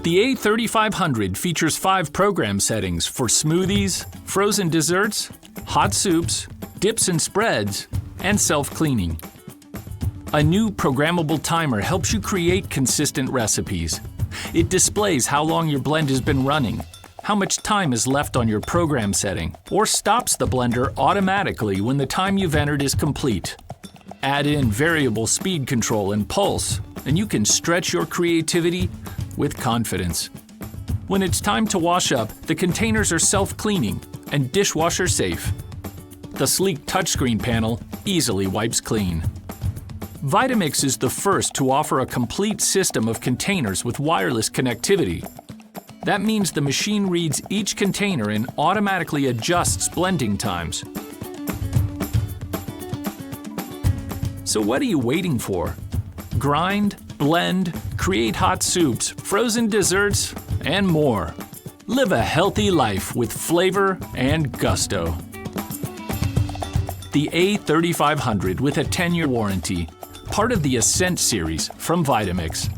The A3500 features 5 program settings for smoothies, frozen desserts, hot soups, dips and spreads, and self-cleaning. A new programmable timer helps you create consistent recipes. It displays how long your blend has been running, how much time is left on your program setting, or stops the blender automatically when the time you've entered is complete. Add in variable speed control and pulse, and you can stretch your creativity with confidence. When it's time to wash up, the containers are self-cleaning and dishwasher safe. The sleek touchscreen panel easily wipes clean. Vitamix is the first to offer a complete system of containers with wireless connectivity. That means the machine reads each container and automatically adjusts blending times. So what are you waiting for? Grind, blend, create hot soups, frozen desserts, and more. Live a healthy life with flavor and gusto. The A3500 with a 10-year warranty, part of the Ascent series from Vitamix.